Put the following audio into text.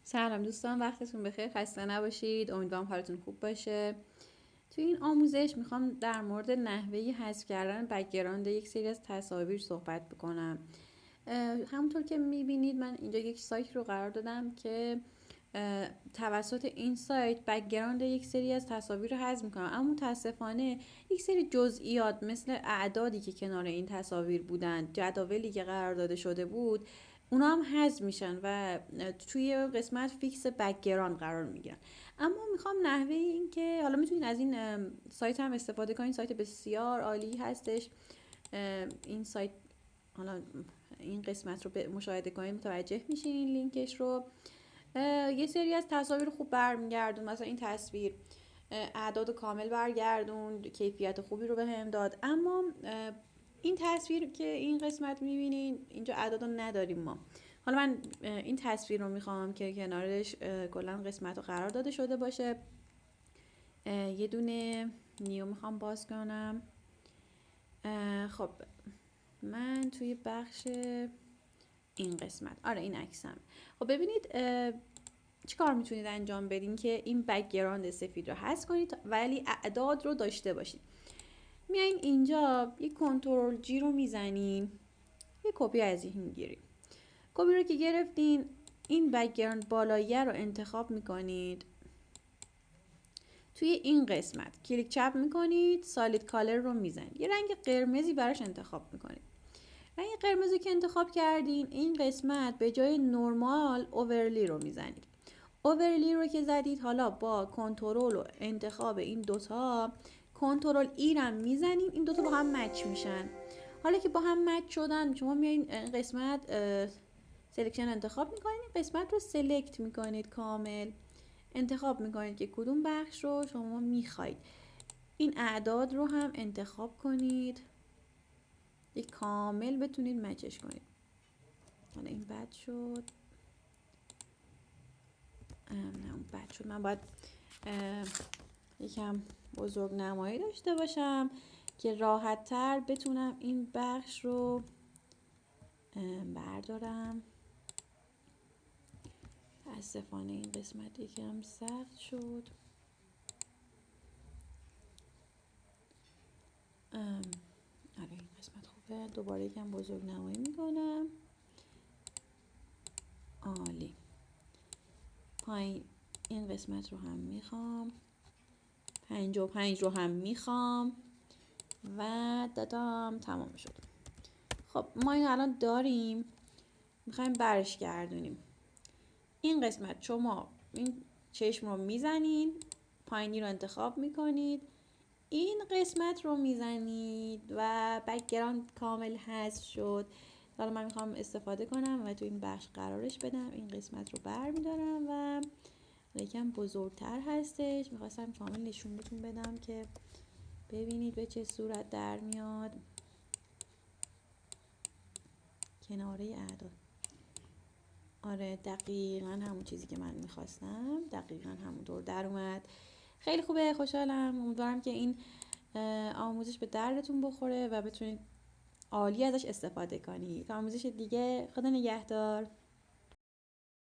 سلام دوستان، وقتتون بخیر، خسته نباشید. امیدوارم حالتون خوب باشه. توی این آموزش میخوام در مورد نحوه حذف کردن بک‌گراند یک سری از تصاویر صحبت بکنم. همونطور که میبینید من اینجا یک سایت رو قرار دادم که توسط این سایت بک‌گراند یک سری از تصاویر رو حذف میکنم، اما متاسفانه یک سری جزئیات مثل اعدادی که کنار این تصاویر بودن، جداولی که قرار داده شده بود، اونا هم حذف میشن و توی قسمت فیکس بک‌گراند قرار میگیرن. اما میخوام نحوه این که حالا میتونید از این سایت هم استفاده کنید. سایت بسیار عالی هستش. این سایت، حالا این قسمت رو مشاهده کنید متوجه میشین این لینکش رو. یه سری از تصاویر خوب برمیگردون، مثلا این تصویر اعداد کامل برگردون، کیفیت خوبی رو بهم داد. اما این تصویر که این قسمت میبینین اینجا اعداد رو نداریم ما. حالا من این تصویر رو میخوام که کنارش کلا قسمت رو قرار داده شده باشه. یه دونه نیو میخوام باز کنم. خب من توی بخش این قسمت، آره این عکسم. خب ببینید چی کار میتونید انجام بدین که این بک‌گراند سفید رو حذف کنید ولی اعداد رو داشته باشید. میایین اینجا یک کنترل جی رو میزنین، یک کپی از این میگیرید. کپی رو که گرفتین، این بک‌گراند بالاییه رو انتخاب میکنید. توی این قسمت کلیک چپ میکنید، سالید کالر رو میزنید، یه رنگ قرمزی براش انتخاب میکنید. رنگ قرمزی که انتخاب کردین، این قسمت به جای نورمال اوورلی رو میزنید. اوورلی رو که زدید، حالا با کنترل و انتخاب این دوتا کنترل ای رو میزنید، این دوتا با هم مچ میشن. حالا که با هم مچ شدن، شما میایین قسمت سلکشن انتخاب میکنید، این قسمت رو سلکت میکنید، کامل انتخاب میکنید که کدوم بخش رو شما میخواید. این اعداد رو هم انتخاب کنید، یک کامل بتونید مچش کنید. حالا این بد شد، نه اون بد شد. من باید یکم بزرگ نمایی داشته باشم که راحت تر بتونم این بخش رو بردارم. متاسفانه این قسمت یکم سخت شد. آره این قسمت خوبه. دوباره یکم بزرگ نمایی میکنم. عالی. پایین این قسمت رو هم میخوام، 55 رو هم میخوام و دادم، تمام شد. خب ما این الان داریم، میخوایم برش گردونیم. این قسمت شما این چشم رو میزنید، پایینی رو انتخاب میکنید، این قسمت رو میزنید و بک‌گراند کامل حذف شد. حالا من میخوام استفاده کنم و تو این بخش قرارش بدم. این قسمت رو برمیدارم و یکم بزرگتر هستش. میخواستم کامل نشونتون بدم که ببینید به چه صورت در میاد. کناره اعداد، آره دقیقا همون چیزی که من میخواستم، دقیقا همونطور در اومد. خیلی خوبه، خوشحالم. امیدوارم که این آموزش به دردتون بخوره و بتونید عالی ازش استفاده کنید. تا آموزش دیگه، خدا نگهدار.